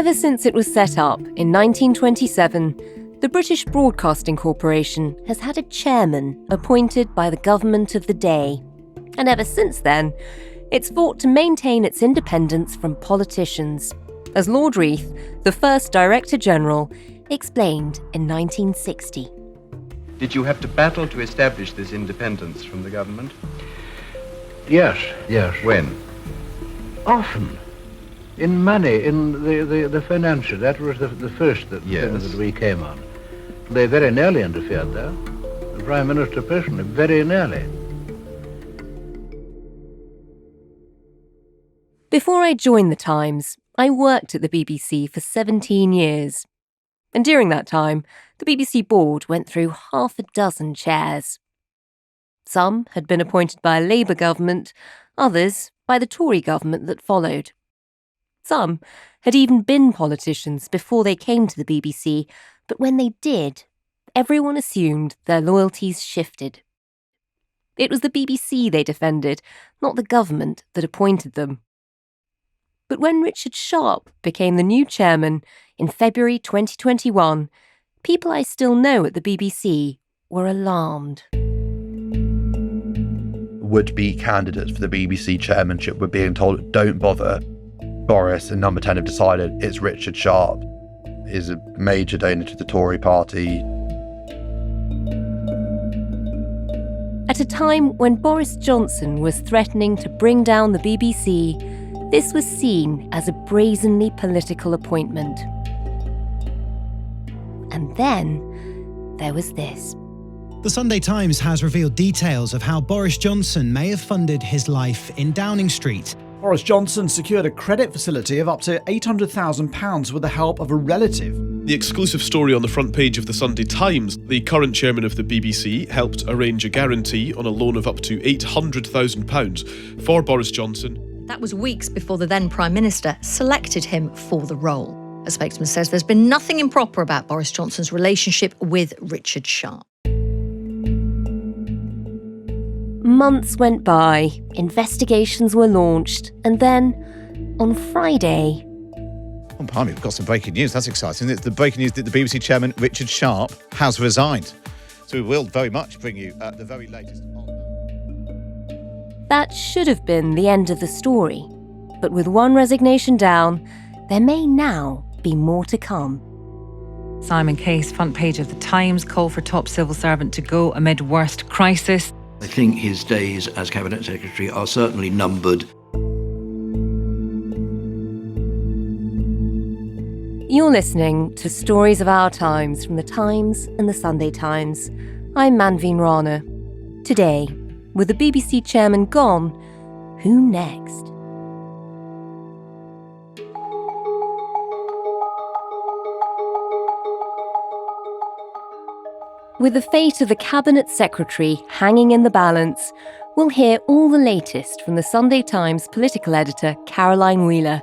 Ever since it was set up in 1927, the British Broadcasting Corporation has had a chairman appointed by the government of the day. And ever since then, it's fought to maintain its independence from politicians, as Lord Reith, the first Director General, explained in 1960. Did you have to battle to establish this independence from the government? Yes. When? Often. In money, in the financial, that was the first thing that we came on. They very nearly interfered there. The Prime Minister personally, very nearly. Before I joined the Times, I worked at the BBC for 17 years. And during that time, the BBC board went through half a dozen chairs. Some had been appointed by a Labour government, others by the Tory government that followed. Some had even been politicians before they came to the BBC, but when they did, everyone assumed their loyalties shifted. It was the BBC they defended, not the government that appointed them. But when Richard Sharp became the new chairman in February 2021, people I still know at the BBC were alarmed. Would-be candidates for the BBC chairmanship were being told, don't bother. Boris and Number 10 have decided it's Richard Sharp. Is a major donor to the Tory party. At a time when Boris Johnson was threatening to bring down the BBC, this was seen as a brazenly political appointment. And then there was this. The Sunday Times has revealed details of how Boris Johnson may have funded his life in Downing Street. Boris Johnson secured a credit facility of up to £800,000 with the help of a relative. The exclusive story on the front page of the Sunday Times, the current chairman of the BBC helped arrange a guarantee on a loan of up to £800,000 for Boris Johnson. That was weeks before the then Prime Minister selected him for the role. A spokesman says there's been nothing improper about Boris Johnson's relationship with Richard Sharp. Months went by, investigations were launched, and then, on Friday... Oh, blimey, we've got some breaking news. That's exciting. It's the breaking news that the BBC chairman, Richard Sharp, has resigned. So we will very much bring you the very latest on that. That should have been the end of the story. But with one resignation down, there may now be more to come. Simon Case, front page of the Times, call for top civil servant to go amid worst crisis. I think his days as Cabinet Secretary are certainly numbered. You're listening to Stories of Our Times from the Times and the Sunday Times. I'm Manveen Rana. Today, with the BBC chairman gone, who next? With the fate of the Cabinet Secretary hanging in the balance, we'll hear all the latest from the Sunday Times political editor Caroline Wheeler.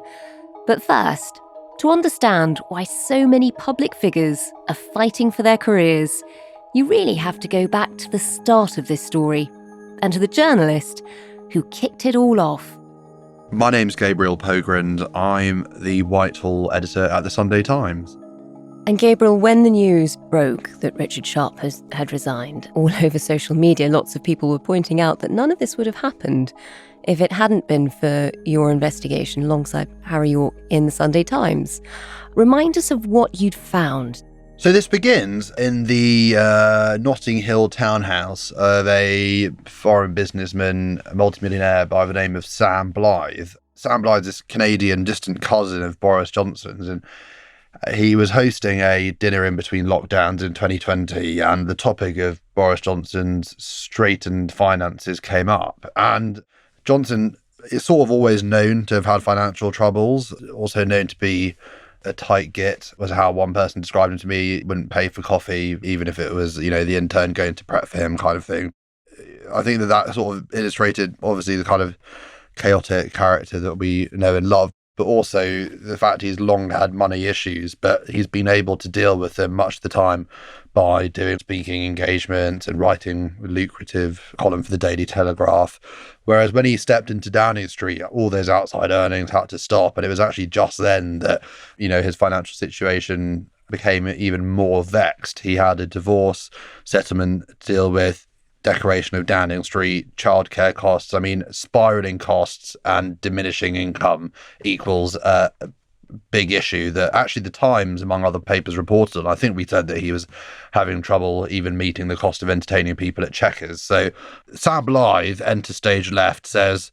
But first, to understand why so many public figures are fighting for their careers, you really have to go back to the start of this story and to the journalist who kicked it all off. My name's Gabriel Pogrund. I'm the Whitehall editor at the Sunday Times. And Gabriel, when the news broke that Richard Sharp had resigned, all over social media, lots of people were pointing out that none of this would have happened if it hadn't been for your investigation alongside Harry York in the Sunday Times. Remind us of what you'd found. So this begins in the Notting Hill townhouse of a foreign businessman, a multimillionaire by the name of Sam Blythe. Sam Blythe is a Canadian distant cousin of Boris Johnson's, and he was hosting a dinner in between lockdowns in 2020, and the topic of Boris Johnson's straitened finances came up. And Johnson is sort of always known to have had financial troubles, also known to be a tight git, was how one person described him to me. He wouldn't pay for coffee, even if it was, the intern going to prep for him kind of thing. I think that sort of illustrated, obviously, the kind of chaotic character that we know and love. but also the fact he's long had money issues, but he's been able to deal with them much of the time by doing speaking engagements and writing a lucrative column for the Daily Telegraph. Whereas when he stepped into Downing Street, all those outside earnings had to stop. And it was actually just then that, his financial situation became even more vexed. He had a divorce settlement to deal with, decoration of Downing Street, childcare costs. I mean, spiralling costs and diminishing income equals a big issue that actually the Times, among other papers, reported on. I think we said that he was having trouble even meeting the cost of entertaining people at Chequers. So Sam Blythe, enter stage left, says,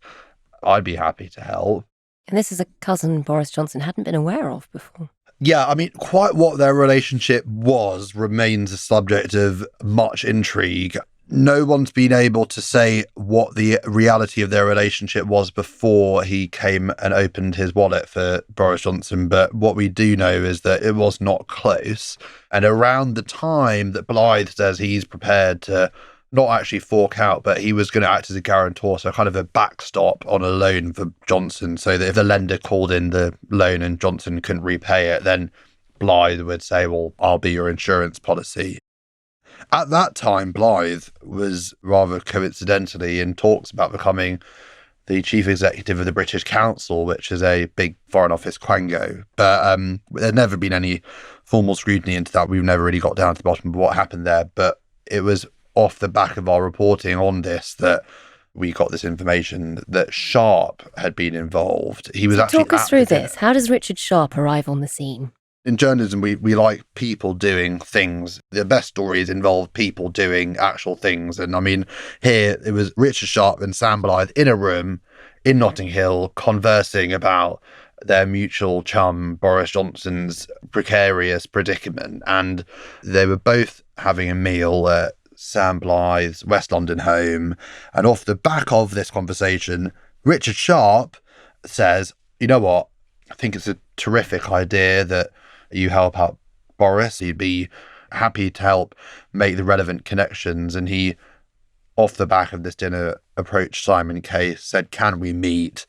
I'd be happy to help. And this is a cousin Boris Johnson hadn't been aware of before. Yeah, I mean, quite what their relationship was remains a subject of much intrigue. No one's been able to say what the reality of their relationship was before he came and opened his wallet for Boris Johnson. But what we do know is that it was not close. And around the time that Blythe says he's prepared to not actually fork out, but he was going to act as a guarantor, so kind of a backstop on a loan for Johnson, so that if the lender called in the loan and Johnson couldn't repay it, then Blythe would say, well, I'll be your insurance policy. At that time, Blythe was rather coincidentally in talks about becoming the chief executive of the British Council, which is a big Foreign Office quango. But there'd never been any formal scrutiny into that. We've never really got down to the bottom of what happened there. But it was off the back of our reporting on this that we got this information that Sharp had been involved. He was actually talk us through this. How does Richard Sharp arrive on the scene? In journalism, we like people doing things. The best stories involve people doing actual things. And I mean, here it was Richard Sharp and Sam Blythe in a room in Notting Hill conversing about their mutual chum, Boris Johnson's precarious predicament. And they were both having a meal at Sam Blythe's West London home. And off the back of this conversation, Richard Sharp says, you know what? I think it's a terrific idea that you help out Boris. He'd be happy to help make the relevant connections. And he, off the back of this dinner, approached Simon Case, said, can we meet?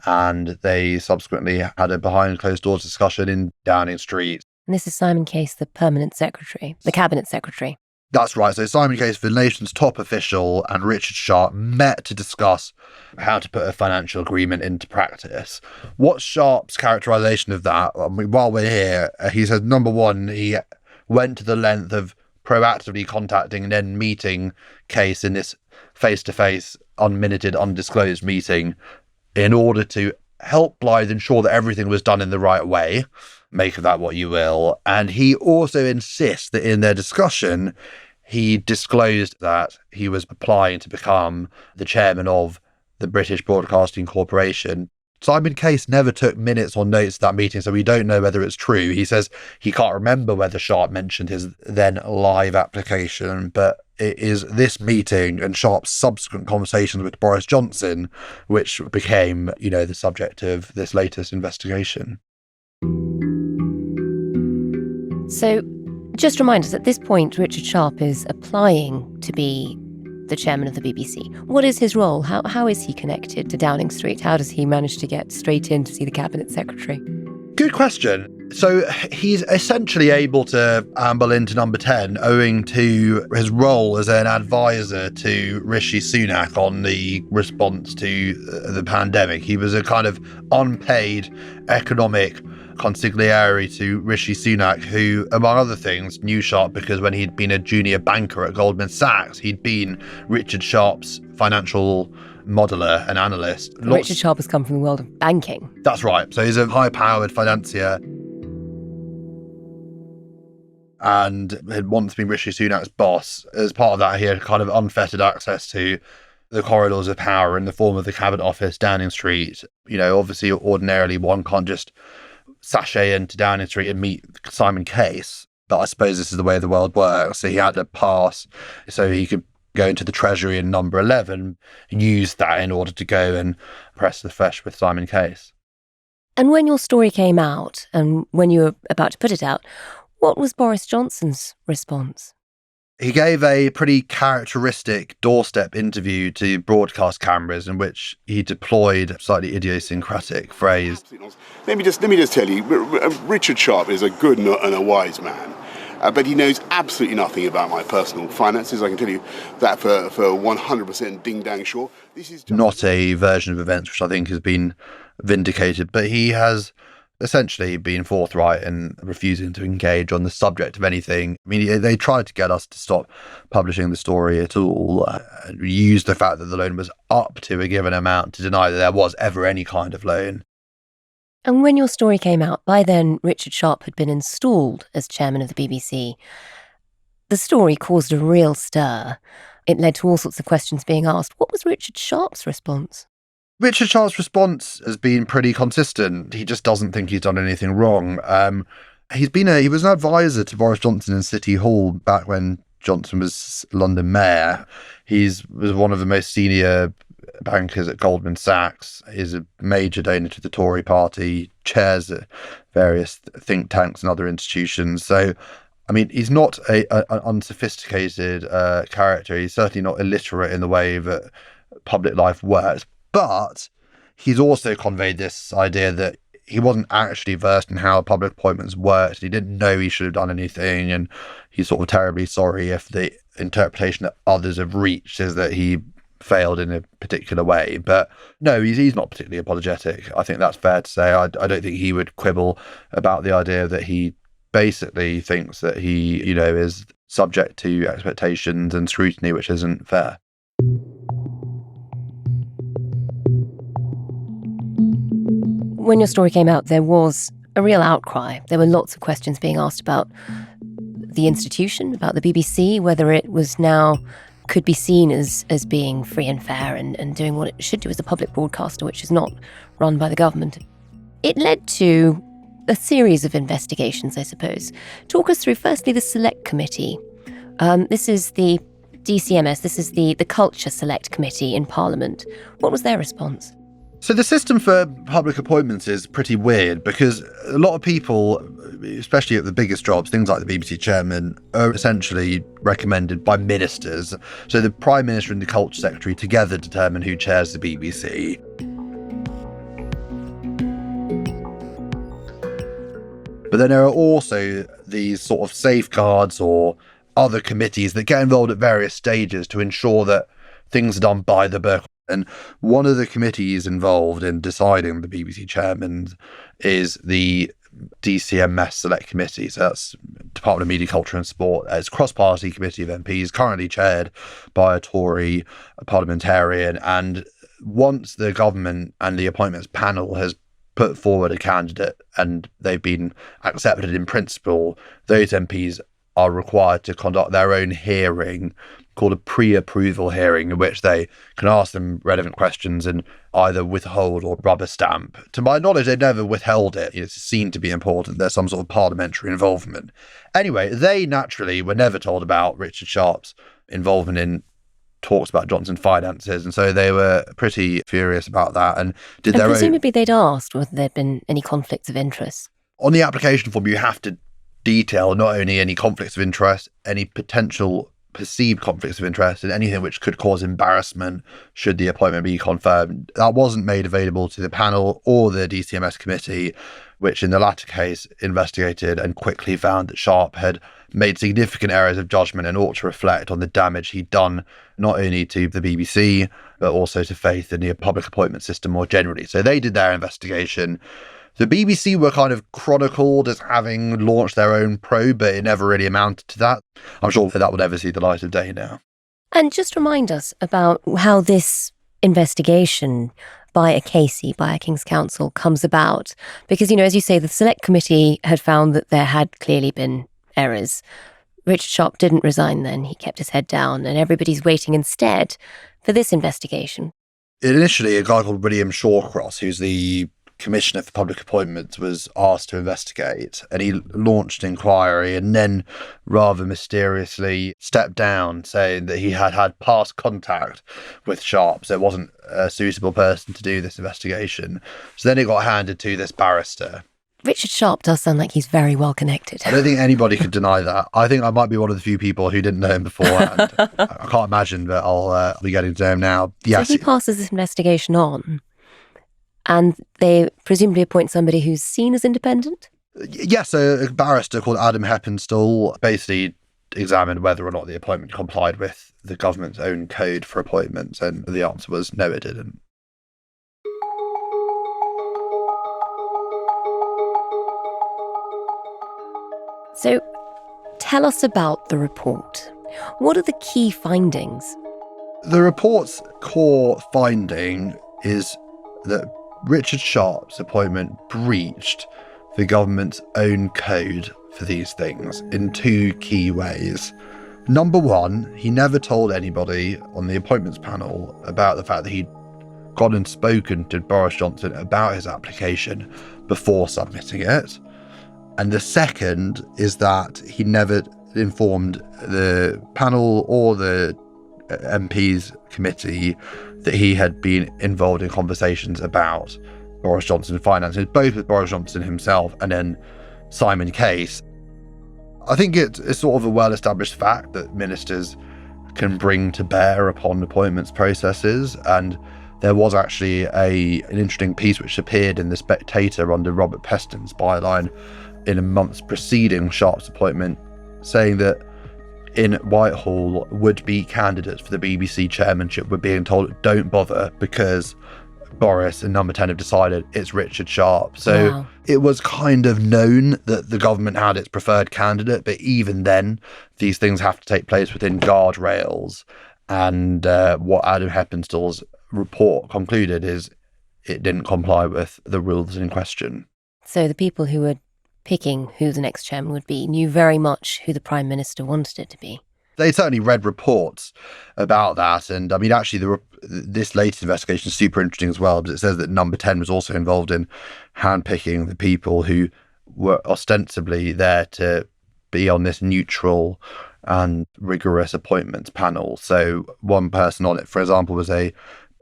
And they subsequently had a behind closed doors discussion in Downing Street. And this is Simon Case, the permanent secretary, the cabinet secretary. That's right. So Simon Case, the nation's top official, and Richard Sharp met to discuss how to put a financial agreement into practice. What's Sharp's characterisation of that? I mean, while we're here, he says, number one, he went to the length of proactively contacting and then meeting Case in this face-to-face, unminuted, undisclosed meeting in order to help Blythe ensure that everything was done in the right way. Make of that what you will. And he also insists that in their discussion, he disclosed that he was applying to become the chairman of the British Broadcasting Corporation. Simon Case never took minutes or notes of that meeting, so we don't know whether it's true. He says he can't remember whether Sharp mentioned his then live application, but it is this meeting and Sharp's subsequent conversations with Boris Johnson which became, the subject of this latest investigation. So, just remind us, at this point, Richard Sharp is applying to be the chairman of the BBC. What is his role? How is he connected to Downing Street? How does he manage to get straight in to see the cabinet secretary? Good question. So he's essentially able to amble into number 10 owing to his role as an advisor to Rishi Sunak on the response to the pandemic. He was a kind of unpaid economic consigliere to Rishi Sunak, who, among other things, knew Sharp because when he'd been a junior banker at Goldman Sachs, he'd been Richard Sharp's financial modeler and analyst. Richard Sharp has come from the world of banking. That's right. So he's a high-powered financier and had once been Rishi Sunak's boss. As part of that, he had kind of unfettered access to the corridors of power in the form of the Cabinet Office, Downing Street. Obviously, ordinarily, one can't just sashay into Downing Street and meet Simon Case. But I suppose this is the way the world works. So he had to pass so he could go into the Treasury in number 11 and use that in order to go and press the flesh with Simon Case. And when your story came out and when you were about to put it out, what was Boris Johnson's response? He gave a pretty characteristic doorstep interview to broadcast cameras in which he deployed a slightly idiosyncratic phrase. Let me just tell you, Richard Sharp is a good and a wise man, but he knows absolutely nothing about my personal finances. I can tell you that for 100% ding-dang sure. This is not a version of events which I think has been vindicated, but he has essentially been forthright in refusing to engage on the subject of anything. I mean, they tried to get us to stop publishing the story at all, use the fact that the loan was up to a given amount to deny that there was ever any kind of loan. And when your story came out, by then Richard Sharp had been installed as chairman of the BBC. The story caused a real stir. It led to all sorts of questions being asked. What was Richard Sharp's response? Richard Sharp's response has been pretty consistent. He just doesn't think he's done anything wrong. He was an advisor to Boris Johnson in City Hall back when Johnson was London mayor. He was one of the most senior bankers at Goldman Sachs. He's a major donor to the Tory party, chairs at various think tanks and other institutions. So, I mean, he's not an unsophisticated character. He's certainly not illiterate in the way that public life works. But he's also conveyed this idea that he wasn't actually versed in how public appointments worked. He didn't know he should have done anything, and he's sort of terribly sorry if the interpretation that others have reached is that he failed in a particular way. But no, he's not particularly apologetic. I think that's fair to say. I don't think he would quibble about the idea that he basically thinks that he, is subject to expectations and scrutiny, which isn't fair. When your story came out, there was a real outcry. There were lots of questions being asked about the institution, about the BBC, whether it was now could be seen as being free and fair and doing what it should do as a public broadcaster, which is not run by the government. It led to a series of investigations, I suppose. Talk us through, firstly, the Select Committee. This is the DCMS, this is the Culture Select Committee in Parliament. What was their response? So the system for public appointments is pretty weird because a lot of people, especially at the biggest jobs, things like the BBC chairman, are essentially recommended by ministers. So the Prime Minister and the Culture Secretary together determine who chairs the BBC. But then there are also these sort of safeguards or other committees that get involved at various stages to ensure that things are done by the book. And one of the committees involved in deciding the BBC chairman is the DCMS Select Committee. So that's Department of Media, Culture and Sport. It's a cross-party committee of MPs, currently chaired by a Tory parliamentarian. And once the government and the appointments panel has put forward a candidate and they've been accepted in principle, those MPs are required to conduct their own hearing called a pre-approval hearing, in which they can ask them relevant questions and either withhold or rubber stamp. To my knowledge, they never withheld it. It's seen to be important. There's some sort of parliamentary involvement. Anyway, they naturally were never told about Richard Sharp's involvement in talks about Johnson's finances, and so they were pretty furious about that and did their own. Presumably they'd asked whether there'd been any conflicts of interest. On the application form, you have to detail not only any conflicts of interest, any potential perceived conflicts of interest, and anything which could cause embarrassment should the appointment be confirmed. That wasn't made available to the panel or the DCMS committee, which in the latter case investigated and quickly found that Sharp had made significant errors of judgment and ought to reflect on the damage he'd done not only to the BBC, but also to faith in the public appointment system more generally. So they did their investigation. The BBC were kind of chronicled as having launched their own probe, but it never really amounted to that. I'm sure that will never see the light of day now. And just remind us about how this investigation by a Casey, by a King's Counsel, comes about. Because, as you say, the Select Committee had found that there had clearly been errors. Richard Sharp didn't resign then. He kept his head down, and everybody's waiting instead for this investigation. Initially, a guy called William Shawcross, who's the Commissioner for Public Appointments, was asked to investigate, and he launched an inquiry and then rather mysteriously stepped down, saying that he had past contact with Sharp, so it wasn't a suitable person to do this investigation. So then it got handed to this barrister. Richard Sharp does sound like he's very well connected. I don't think anybody could deny that. I think I might be one of the few people who didn't know him beforehand. I can't imagine that I'll be getting to know him now. Yes. So he passes this investigation on, and they presumably appoint somebody who's seen as independent? Yes, a barrister called Adam Heppenstall basically examined whether or not the appointment complied with the government's own code for appointments, and the answer was no, it didn't. So, tell us about the report. What are the key findings? The report's core finding is that Richard Sharp's appointment breached the government's own code for these things in two key ways. Number one, he never told anybody on the appointments panel about the fact that he'd gone and spoken to Boris Johnson about his application before submitting it. And the second is that he never informed the panel or the MPs committee that he had been involved in conversations about Boris Johnson finances, both with Boris Johnson himself and then Simon Case. I think it's sort of a well-established fact that ministers can bring to bear upon appointments processes, and there was actually an interesting piece which appeared in The Spectator under Robert Peston's byline in a months preceding Sharp's appointment, saying that in Whitehall, would-be candidates for the BBC chairmanship were being told, don't bother, because Boris and Number 10 have decided it's Richard Sharp. So wow. It was kind of known that the government had its preferred candidate, but even then, these things have to take place within guardrails. And what Adam Heppenstall's report concluded is it didn't comply with the rules in question. So the people who were picking who the next chairman would be knew very much who the Prime Minister wanted it to be. They certainly read reports about that. And I mean, actually, this latest investigation is super interesting as well, because it says that Number 10 was also involved in handpicking the people who were ostensibly there to be on this neutral and rigorous appointments panel. So one person on it, for example, was a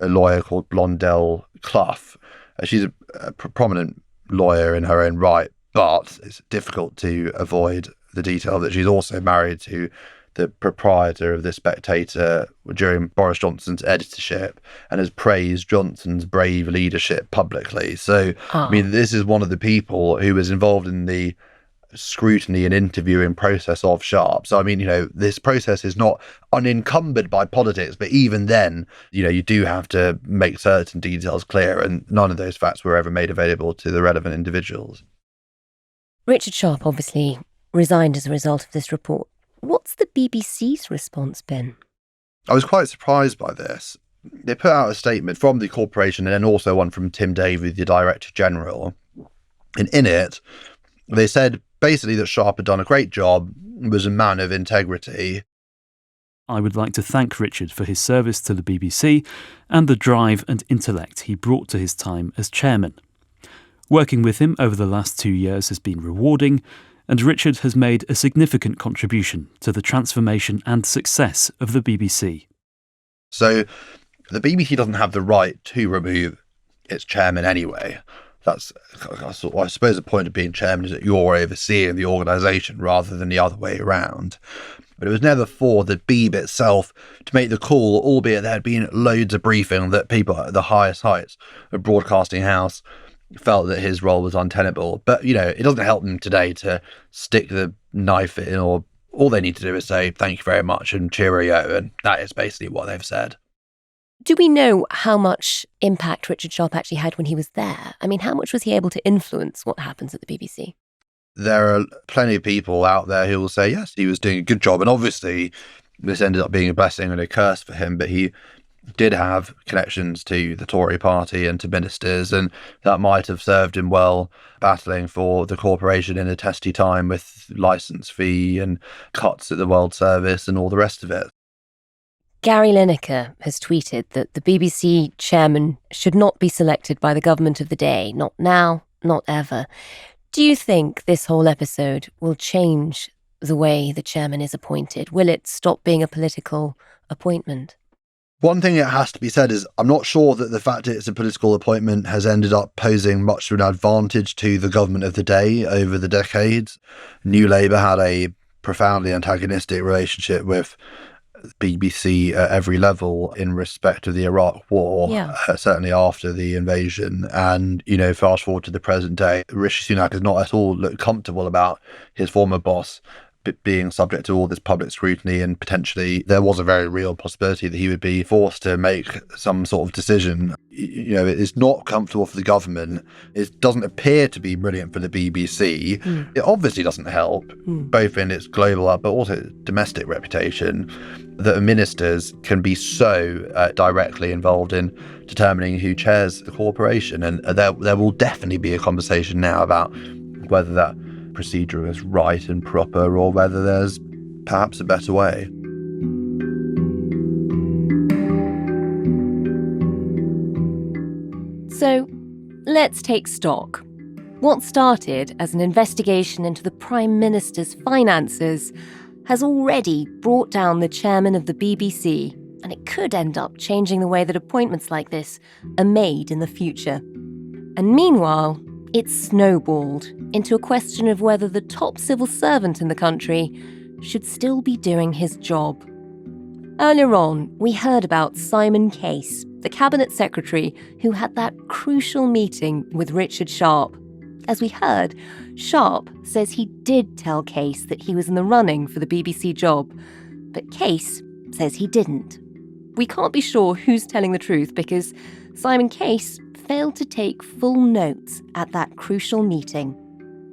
lawyer called Blondell Clough. She's a prominent lawyer in her own right, but it's difficult to avoid the detail that she's also married to the proprietor of The Spectator during Boris Johnson's editorship and has praised Johnson's brave leadership publicly. So, I mean, this is one of the people who was involved in the scrutiny and interviewing process of Sharp. So, I mean, this process is not unencumbered by politics, but even then, you do have to make certain details clear, and none of those facts were ever made available to the relevant individuals. Richard Sharp obviously resigned as a result of this report. What's the BBC's response been? I was quite surprised by this. They put out a statement from the corporation and then also one from Tim Davie, the Director General. And in it, they said basically that Sharp had done a great job, was a man of integrity. I would like to thank Richard for his service to the BBC and the drive and intellect he brought to his time as chairman. Working with him over the last 2 years has been rewarding, and Richard has made a significant contribution to the transformation and success of the BBC. So the BBC doesn't have the right to remove its chairman anyway. That's, I suppose, the point of being chairman is that you're overseeing the organisation rather than the other way around. But it was never for the BEEB itself to make the call, albeit there had been loads of briefing that people at the highest heights of Broadcasting House felt that his role was untenable. But, it doesn't help them today to stick the knife in, or all they need to do is say, thank you very much and cheerio. And that is basically what they've said. Do we know how much impact Richard Sharp actually had when he was there? I mean, how much was he able to influence what happens at the BBC? There are plenty of people out there who will say, yes, he was doing a good job. And obviously, this ended up being a blessing and a curse for him, but he did have connections to the Tory party and to ministers, and that might have served him well battling for the corporation in a testy time with licence fee and cuts at the World Service and all the rest of it. Gary Lineker has tweeted that the BBC chairman should not be selected by the government of the day, not now, not ever. Do you think this whole episode will change the way the chairman is appointed? Will it stop being a political appointment? One thing that has to be said is I'm not sure that the fact that it's a political appointment has ended up posing much of an advantage to the government of the day over the decades. New Labour had a profoundly antagonistic relationship with BBC at every level in respect of the Iraq War, certainly after the invasion. And, fast forward to the present day, Rishi Sunak has not at all looked comfortable about his former boss being subject to all this public scrutiny, and potentially there was a very real possibility that he would be forced to make some sort of decision. It's not comfortable for the government. It doesn't appear to be brilliant for the BBC. It obviously doesn't help, both in its global but also domestic reputation, that ministers can be so directly involved in determining who chairs the corporation. And there will definitely be a conversation now about whether that procedure is right and proper, or whether there's perhaps a better way. So, let's take stock. What started as an investigation into the Prime Minister's finances has already brought down the chairman of the BBC, and it could end up changing the way that appointments like this are made in the future. And meanwhile, it's snowballed into a question of whether the top civil servant in the country should still be doing his job. Earlier on, we heard about Simon Case, the cabinet secretary who had that crucial meeting with Richard Sharp. As we heard, Sharp says he did tell Case that he was in the running for the BBC job, but Case says he didn't. We can't be sure who's telling the truth because Simon Case failed to take full notes at that crucial meeting.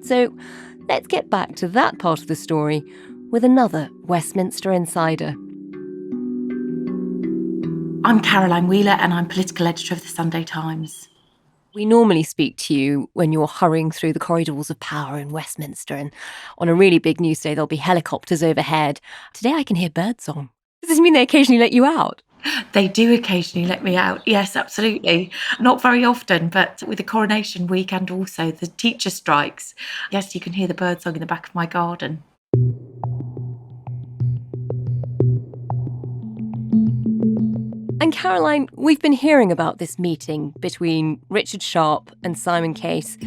So let's get back to that part of the story with another Westminster insider. I'm Caroline Wheeler and I'm political editor of the Sunday Times. We normally speak to you when you're hurrying through the corridors of power in Westminster, and on a really big news day there'll be helicopters overhead. Today I can hear birdsong. Does this mean they occasionally let you out? They do occasionally let me out, yes, absolutely. Not very often, but with the coronation week and also the teacher strikes, yes, you can hear the birdsong in the back of my garden. And Caroline, we've been hearing about this meeting between Richard Sharp and Simon Case.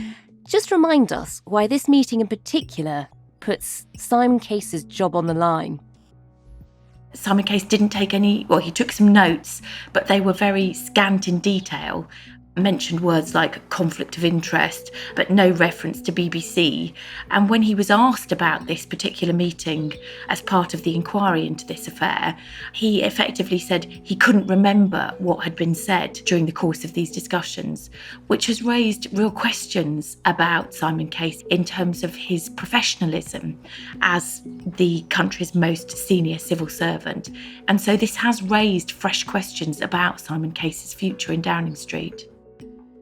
Just remind us why this meeting in particular puts Simon Case's job on the line. Simon Case didn't take he took some notes, but they were very scant in detail. Mentioned words like conflict of interest, but no reference to BBC. And when he was asked about this particular meeting as part of the inquiry into this affair, he effectively said he couldn't remember what had been said during the course of these discussions, which has raised real questions about Simon Case in terms of his professionalism as the country's most senior civil servant. And so this has raised fresh questions about Simon Case's future in Downing Street.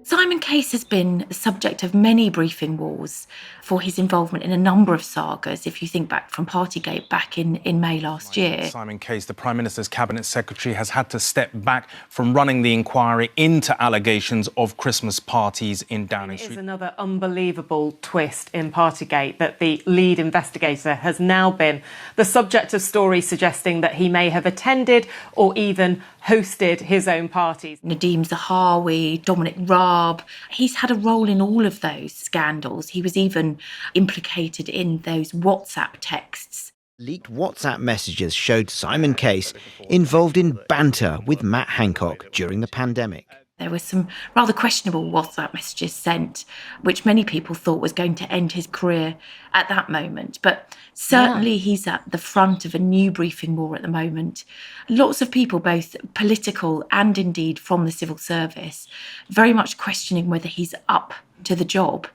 Simon Case has been the subject of many briefing wars for his involvement in a number of sagas, if you think back from Partygate back in May last year. Simon Case, the Prime Minister's Cabinet Secretary, has had to step back from running the inquiry into allegations of Christmas parties in Downing Street. It is another unbelievable twist in Partygate that the lead investigator has now been the subject of stories suggesting that he may have attended or even hosted his own parties. Nadeem Zahawi, Dominic Raab, he's had a role in all of those scandals. He was even implicated in those WhatsApp texts. Leaked WhatsApp messages showed Simon Case involved in banter with Matt Hancock during the pandemic. There were some rather questionable WhatsApp messages sent, which many people thought was going to end his career at that moment. But certainly he's at the front of a new briefing war at the moment. Lots of people, both political and indeed from the civil service, very much questioning whether he's up to the job.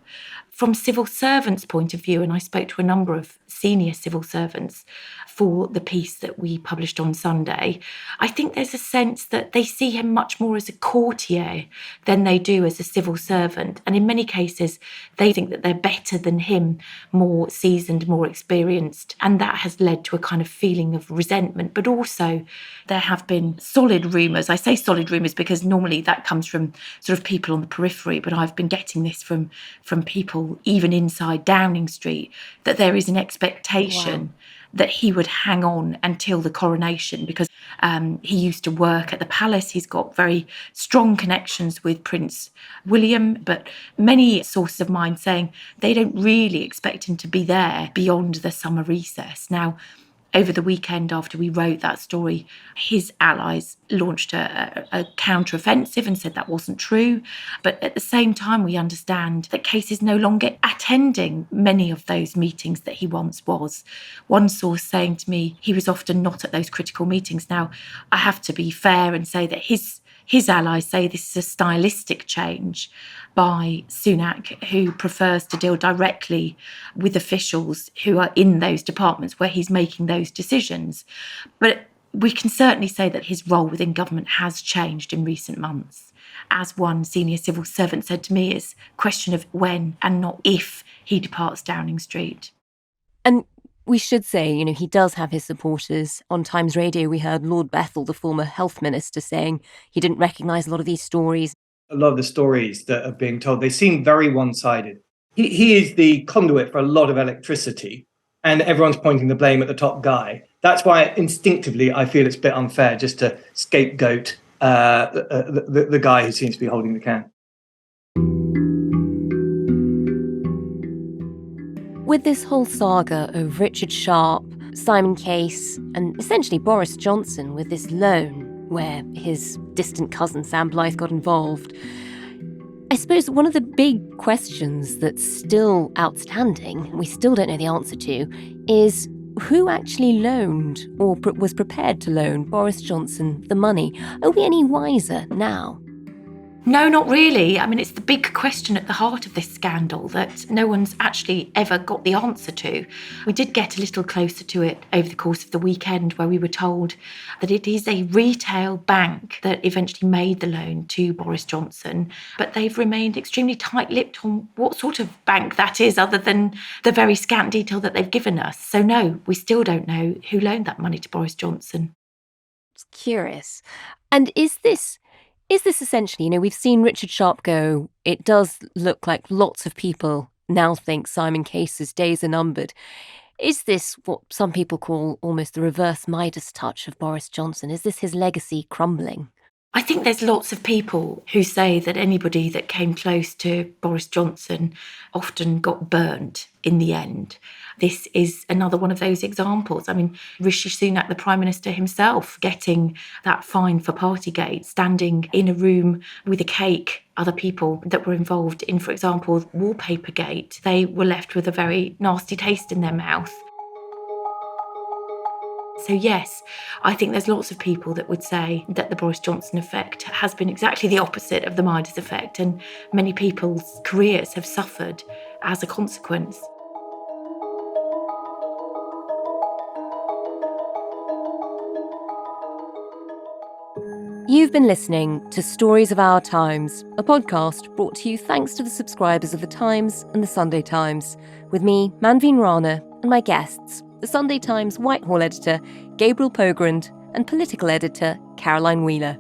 From civil servants' point of view, and I spoke to a number of senior civil servants for the piece that we published on Sunday, I think there's a sense that they see him much more as a courtier than they do as a civil servant. And in many cases, they think that they're better than him, more seasoned, more experienced. And that has led to a kind of feeling of resentment. But also, there have been solid rumours. I say solid rumours because normally that comes from sort of people on the periphery, but I've been getting this from people even inside Downing Street, that there is an expectation that he would hang on until the coronation because he used to work at the palace. He's got very strong connections with Prince William, but many sources of mine saying they don't really expect him to be there beyond the summer recess. Now, over the weekend after we wrote that story, his allies launched a counter-offensive and said that wasn't true. But at the same time, we understand that Case is no longer attending many of those meetings that he once was. One source saying to me he was often not at those critical meetings. Now, I have to be fair and say that his allies say this is a stylistic change by Sunak, who prefers to deal directly with officials who are in those departments where he's making those decisions. But we can certainly say that his role within government has changed in recent months. As one senior civil servant said to me, it's a question of when and not if he departs Downing Street. And we should say, he does have his supporters. On Times Radio, we heard Lord Bethell, the former health minister, saying he didn't recognise a lot of these stories. A lot of the stories that are being told, they seem very one-sided. He is the conduit for a lot of electricity, and everyone's pointing the blame at the top guy. That's why instinctively I feel it's a bit unfair just to scapegoat the guy who seems to be holding the can. With this whole saga of Richard Sharp, Simon Case, and essentially Boris Johnson with this loan where his distant cousin Sam Blythe got involved, I suppose one of the big questions that's still outstanding, we still don't know the answer to, is who actually loaned or was prepared to loan Boris Johnson the money? Are we any wiser now? No, not really. I mean, it's the big question at the heart of this scandal that no one's actually ever got the answer to. We did get a little closer to it over the course of the weekend where we were told that it is a retail bank that eventually made the loan to Boris Johnson, but they've remained extremely tight-lipped on what sort of bank that is other than the very scant detail that they've given us. So no, we still don't know who loaned that money to Boris Johnson. It's curious. And is this essentially, we've seen Richard Sharp go, it does look like lots of people now think Simon Case's days are numbered. Is this what some people call almost the reverse Midas touch of Boris Johnson? Is this his legacy crumbling? I think there's lots of people who say that anybody that came close to Boris Johnson often got burnt in the end. This is another one of those examples. I mean, Rishi Sunak, the Prime Minister himself, getting that fine for Partygate, standing in a room with a cake, other people that were involved in, for example, Wallpapergate, they were left with a very nasty taste in their mouth. So yes, I think there's lots of people that would say that the Boris Johnson effect has been exactly the opposite of the Midas effect, and many people's careers have suffered as a consequence. You've been listening to Stories of Our Times, a podcast brought to you thanks to the subscribers of The Times and The Sunday Times, with me, Manveen Rana, and my guests, The Sunday Times Whitehall editor, Gabriel Pogrund, and political editor, Caroline Wheeler.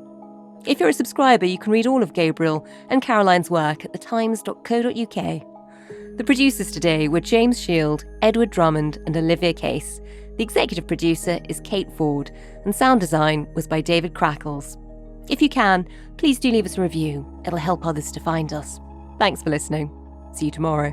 If you're a subscriber, you can read all of Gabriel and Caroline's work at thetimes.co.uk. The producers today were James Shield, Edward Drummond, and Olivia Case. The executive producer is Kate Ford, and sound design was by David Crackles. If you can, please do leave us a review. It'll help others to find us. Thanks for listening. See you tomorrow.